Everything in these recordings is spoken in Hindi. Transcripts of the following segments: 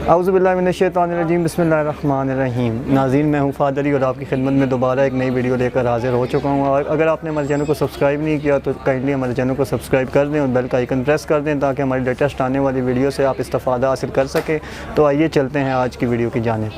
औज़ुबिल्लाहि मिनश्शैतानिर्रजीम बिस्मिल्लाहिर्रहमानिर्रहीम। नाज़रीन, मैं हूँ फ़ादरी और आपकी खिदमत में दोबारा एक नई वीडियो लेकर हाज़िर हो चुका हूँ। और अगर आपने हमारे चैनल को सब्सक्राइब नहीं किया तो काइंडली हमारे चैनल को सब्सक्राइब कर दें और बेल का आइकन प्रेस कर दें ताकि हमारी लेटेस्ट आने वाली वीडियो से आप इस्तिफ़ादा हासिल कर सकें। तो आइए चलते हैं आज की वीडियो की जानिब।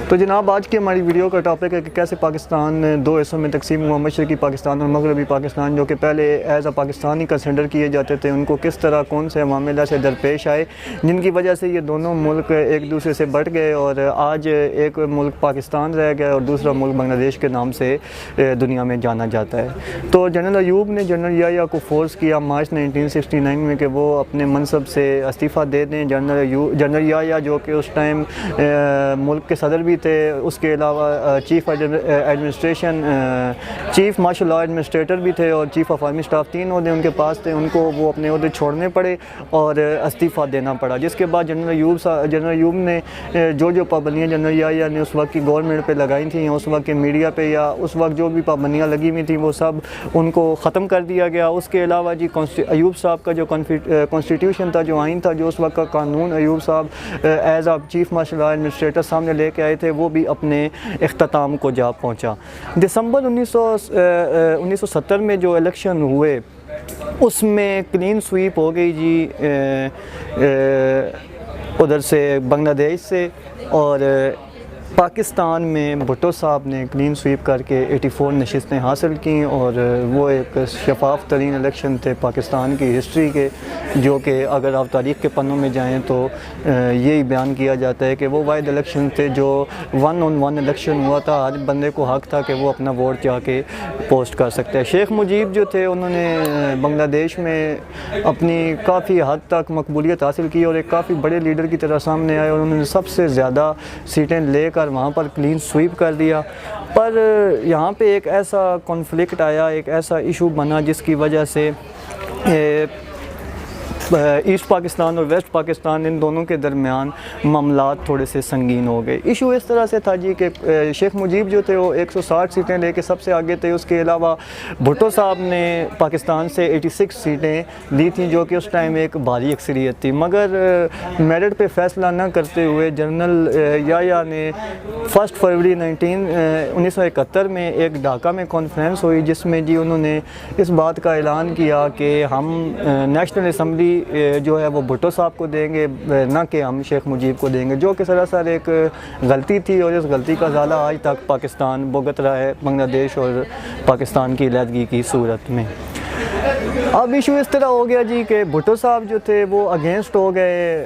तो जनाब, आज की हमारी वीडियो का टॉपिक है कि कैसे पाकिस्तान दो हिस्सों में तकसीम हुआ। मशरक़ी पाकिस्तान और मगरबी पाकिस्तान, जो कि पहले as a Pakistan he consider किए जाते थे, उनको किस तरह कौन से मामला से दरपेश आए जिनकी वजह से ये दोनों मुल्क एक दूसरे से बढ़ गए और आज एक मुल्क पाकिस्तान रह गया और दूसरा मुल्क बांग्लादेश के नाम से दुनिया में जाना जाता है। तो जनरल अयूब ने जनरल याह्या को फोर्स किया मार्च 1969 में कि वो अपने मनसब से इस्तीफ़ा दे दें। जनरल याह्या, जो कि उस टाइम मुल्क के सदर भी थे, उसके अलावा चीफ़ मार्शल लॉ एडमिनिस्ट्रेटर भी थे और चीफ़ ऑफ आर्मी स्टाफ, तीन ओहदे उनके पास थे। उनको वो अपने ओहदे छोड़ने पड़े और इस्तीफ़ा देना पड़ा, जिसके बाद जनरल अयूब ने जो पाबंदियाँ जनरल याह्या ने उस वक्त की गवर्नमेंट पे लगाई थी, उस वक्त के मीडिया पे या उस वक्त जो भी पाबंदियाँ लगी हुई थी, वो सब उनको ख़त्म कर दिया गया। उसके अलावा जी अयूब साहब का जो कॉन्स्टिट्यूशन था, जो आइन था, जो उस वक्त का कानून अयूब साहब एज़ आ चीफ़ मार्शल लॉ एडमिनिस्ट्रेटर सामने लेके आए थे, वो भी अपने इख्तिताम को जा पहुँचा। दिसंबर 1970 में जो इलेक्शन हुए उसमें क्लीन स्वीप हो गई जी उधर से बांग्लादेश से, और पाकिस्तान में भुट्टो साहब ने क्लीन स्वीप करके 84 नशिस्तें हासिल की और वो एक शफाफ तरीन इलेक्शन थे पाकिस्तान की हिस्ट्री के, जो कि अगर आप तारीख़ के पन्नों में जाएं तो यही बयान किया जाता है कि वो वाहिद इलेक्शन थे जो 1 on 1 इलेक्शन हुआ था। हर बंदे को हक़ था कि वो अपना वोट जाके पोस्ट कर सकते हैं। शेख मुजीब जो थे, उन्होंने बांग्लादेश में अपनी काफ़ी हद तक मकबूलियत हासिल की और एक काफ़ी बड़े लीडर की तरह सामने आए और उन्होंने सबसे ज़्यादा सीटें लेकर वहाँ पर क्लीन स्वीप कर दिया। पर यहाँ पे एक ऐसा कॉन्फ्लिक्ट आया, एक ऐसा इशू बना जिसकी वजह से ईस्ट पाकिस्तान और वेस्ट पाकिस्तान, इन दोनों के दरमियान मामलात थोड़े से संगीन हो गए। इशू इस तरह से था जी कि शेख मुजीब जो थे वो 160 सीटें लेके सबसे आगे थे। उसके अलावा भुट्टो साहब ने पाकिस्तान से 86 सीटें ली थी, जो कि उस टाइम एक भारी अक्सरियत थी। मगर मेरिट पे फैसला न करते हुए जनरल याह्या ने 1 फरवरी 1971 में एक ढाका में कॉन्फ्रेंस हुई, जिसमें जी उन्होंने इस बात का ऐलान किया कि हम नेशनल असम्बली जो है वो भुट्टो साहब को देंगे, ना कि हम शेख मुजीब को देंगे, जो कि सरासर एक गलती थी और इस गलती का ज़ाला आज तक पाकिस्तान भुगत रहा है बांग्लादेश और पाकिस्तान की अलहदगी की सूरत में। अब इशू इस तरह हो गया जी कि भुट्टो साहब जो थे वो अगेंस्ट हो गए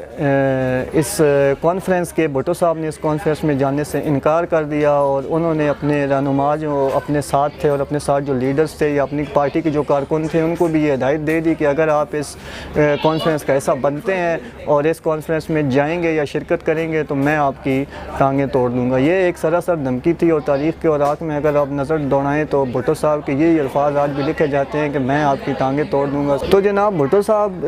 इस कॉन्फ्रेंस के। भुट्टो साहब ने इस कॉन्फ्रेंस में जाने से इनकार कर दिया और उन्होंने अपने रहनुमा जो अपने साथ थे और अपने साथ जो लीडर्स थे या अपनी पार्टी के जो कारकुन थे, उनको भी ये हिदायत दे दी कि अगर आप इस कॉन्फ्रेंस का हिस्सा बनते हैं और इस कॉन्फ्रेंस में जाएंगे या शिरकत करेंगे तो मैं आपकी टांगें तोड़ दूँगा। ये एक सरासर धमकी थी और तारीख़ के औराक में अगर आप नज़र दौड़ाएँ तो भुट्टो साहब के यही अल्फाज आज भी लिखे जाते हैं कि मैं आपकी टांगें तोड़ दूँगा। तो जनाब, भुट्टो साहब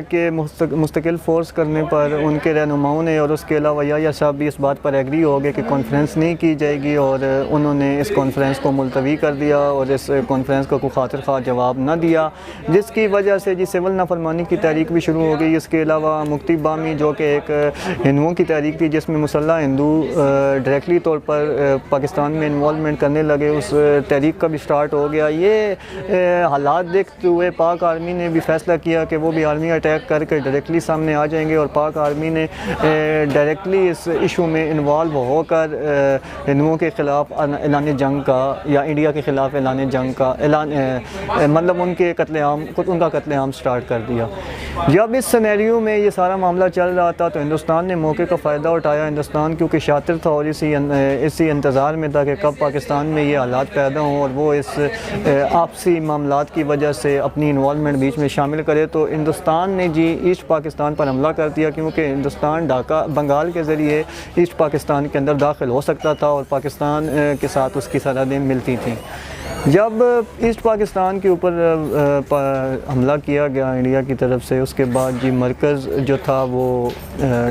के मुस्तकिल फोर्स करने पर उनके रहनुमाओं ने और उसके अलावा याह्या साहब भी इस बात पर एग्री हो गए कि कॉन्फ्रेंस नहीं की जाएगी और उन्होंने इस कॉन्फ्रेंस को मुलतवी कर दिया और इस कॉन्फ्रेंस को कोई खातिर ख़्वाह जवाब न दिया, जिसकी वजह से जी सिविल नाफरमानी की तहरीक भी शुरू हो गई। इसके अलावा मुफ्ती बामी, जो कि एक हिंदुओं की तहरीक थी जिसमें मुसल्लह हिंदू डायरेक्टली तौर पर पाकिस्तान में इन्वॉल्वमेंट करने लगे, उस तहरीक का भी स्टार्ट हो गया। ये हालात देखते हुए पाक आर्मी ने भी फैसला किया कि वो भी आर्मी अटैक करके डायरेक्टली सामने आ जाएंगे और पाक आर्मी ने डायरेक्टली इस इशू में इन्वॉल्व होकर हिंदुओं के ख़िलाफ़ ऐलान जंग का या इंडिया के ख़िलाफ़ ऐलान जंग का मतलब उनका कत्लेआम स्टार्ट कर दिया। जब इस सिनेरियो में ये सारा मामला चल रहा था तो हिंदुस्तान ने मौके का फ़ायदा उठाया। हिंदुस्तान क्योंकि शातिर था और इसी इंतज़ार में था कि कब पाकिस्तान में ये हालात पैदा हों और वो इस आपसी मामलात की वजह से अपनी इन्वॉल्वमेंट बीच में शामिल करे, तो हिंदुस्तान ने जी ईस्ट पाकिस्तान पर हमला कर दिया, क्योंकि हिंदुस्तान ढाका बंगाल के ज़रिए ईस्ट पाकिस्तान के अंदर दाखिल हो सकता था और पाकिस्तान के साथ उसकी सरहदें मिलती थीं। जब ईस्ट पाकिस्तान के ऊपर हमला किया गया इंडिया की तरफ से, उसके बाद जी मरकज़ जो था वो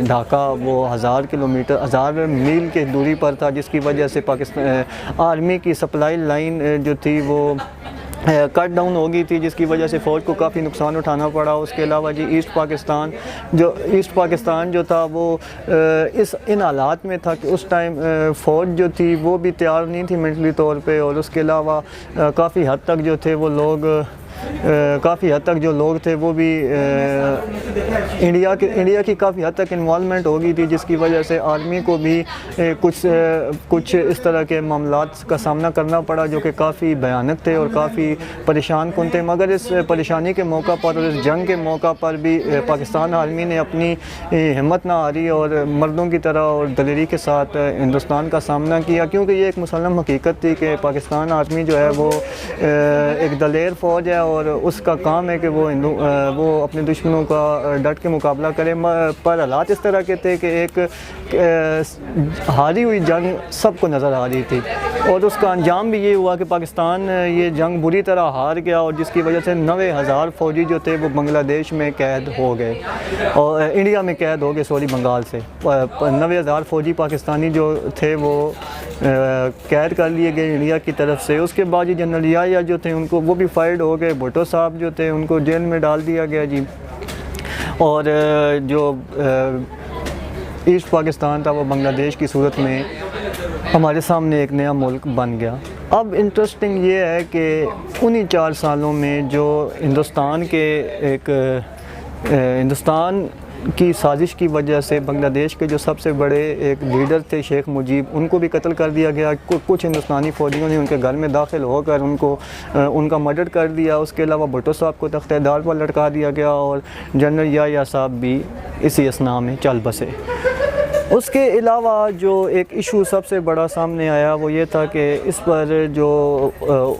ढाका वो 1000 मील की दूरी पर था, जिसकी वजह से पाकिस्तान आर्मी की सप्लाई लाइन जो थी वो कट डाउन हो गई थी, जिसकी वजह से फ़ौज को काफ़ी नुकसान उठाना पड़ा। उसके अलावा जी ईस्ट पाकिस्तान जो था वो इन हालात में था कि उस टाइम फ़ौज जो थी वो भी तैयार नहीं थी मेंटली तौर पे, और उसके अलावा काफ़ी हद तक जो थे वो लोग जो लोग थे वो भी इंडिया की काफ़ी हद तक इन्वॉल्वमेंट हो गई थी, जिसकी वजह से आर्मी को भी कुछ इस तरह के मामलात का सामना करना पड़ा जो कि काफ़ी भयानक थे और काफ़ी परेशान कुन थे। मगर इस परेशानी के मौका पर और इस जंग के मौका पर भी पाकिस्तान आर्मी ने अपनी हिम्मत ना हारी और मर्दों की तरह और दलेरी के साथ हिंदुस्तान का सामना किया, क्योंकि ये एक मुसल्लम हकीकत थी कि पाकिस्तान आर्मी जो है वो एक दलेर फ़ौज है और उसका काम है कि वो अपने दुश्मनों का डट के मुकाबला करे। पर हालात इस तरह के थे कि एक हारी हुई जंग सबको नज़र आ रही थी, और उसका अंजाम भी ये हुआ कि पाकिस्तान ये जंग बुरी तरह हार गया, और जिसकी वजह से 90,000 फ़ौजी जो थे वो बांग्लादेश में कैद हो गए, और इंडिया में कैद हो गए, सॉरी बंगाल से 90,000 फ़ौजी पाकिस्तानी जो थे वो कैद कर लिए गए इंडिया की तरफ से। उसके बाद जी जनरल याहिया जो थे उनको वो भी फायर्ड हो गए, भुट्टो साहब जो थे उनको जेल में डाल दिया गया जी, और जो ईस्ट पाकिस्तान था वो बांग्लादेश की सूरत में हमारे सामने एक नया मुल्क बन गया। अब इंटरेस्टिंग ये है कि उन्हीं 4 सालों में जो हिंदुस्तान की साजिश की वजह से बांग्लादेश के जो सबसे बड़े एक लीडर थे शेख मुजीब, उनको भी कत्ल कर दिया गया। कुछ हिंदुस्तानी फ़ौजियों ने उनके घर में दाखिल होकर उनका मर्डर कर दिया। उसके अलावा भुट्टो साहब को तख्ते-ए-दार पर लटका दिया गया, और जनरल याहिया साहब भी इसी असना में चल बसे। उसके अलावा जो एक इशू सबसे बड़ा सामने आया वो ये था कि इस पर जो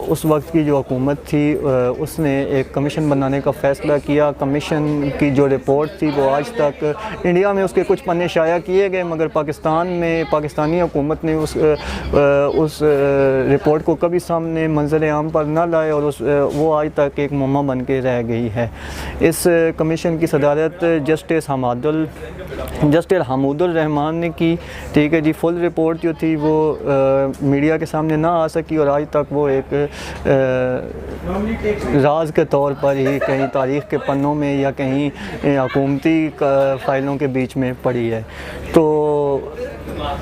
उस वक्त की जो हुकूमत थी उसने एक कमीशन बनाने का फ़ैसला किया। कमीशन की जो रिपोर्ट थी वो आज तक इंडिया में उसके कुछ पन्ने शाया किए गए, मगर पाकिस्तान में पाकिस्तानी हुकूमत ने उस रिपोर्ट को कभी सामने मंजर आम पर ना लाए, और वो आज तक एक मुम्मा बन के रह गई है। इस कमीशन की सदारत जस्टिस हमूदुर रहमान ने की, ठीक है जी। फुल रिपोर्ट जो थी वो मीडिया के सामने ना आ सकी, और आज तक वो एक राज के तौर पर ही कहीं तारीख़ के पन्नों में या कहीं हुकूमती फ़ाइलों के बीच में पड़ी है। तो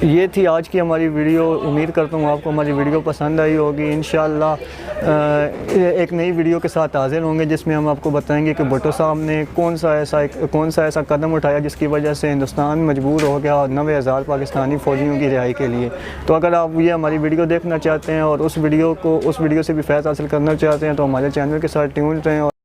ये थी आज की हमारी वीडियो। उम्मीद करता हूँ आपको हमारी वीडियो पसंद आई होगी। इंशाअल्लाह एक नई वीडियो के साथ हाज़िर होंगे, जिसमें हम आपको बताएंगे कि भुट्टो साहब ने कौन सा ऐसा कदम उठाया जिसकी वजह से हिंदुस्तान मजबूर हो गया 90,000 पाकिस्तानी फ़ौजियों की रिहाई के लिए। तो अगर आप ये हमारी वीडियो देखना चाहते हैं और उस वीडियो से भी फ़ैज़ हासिल करना चाहते हैं तो हमारे चैनल के साथ ट्यून्ड रहें।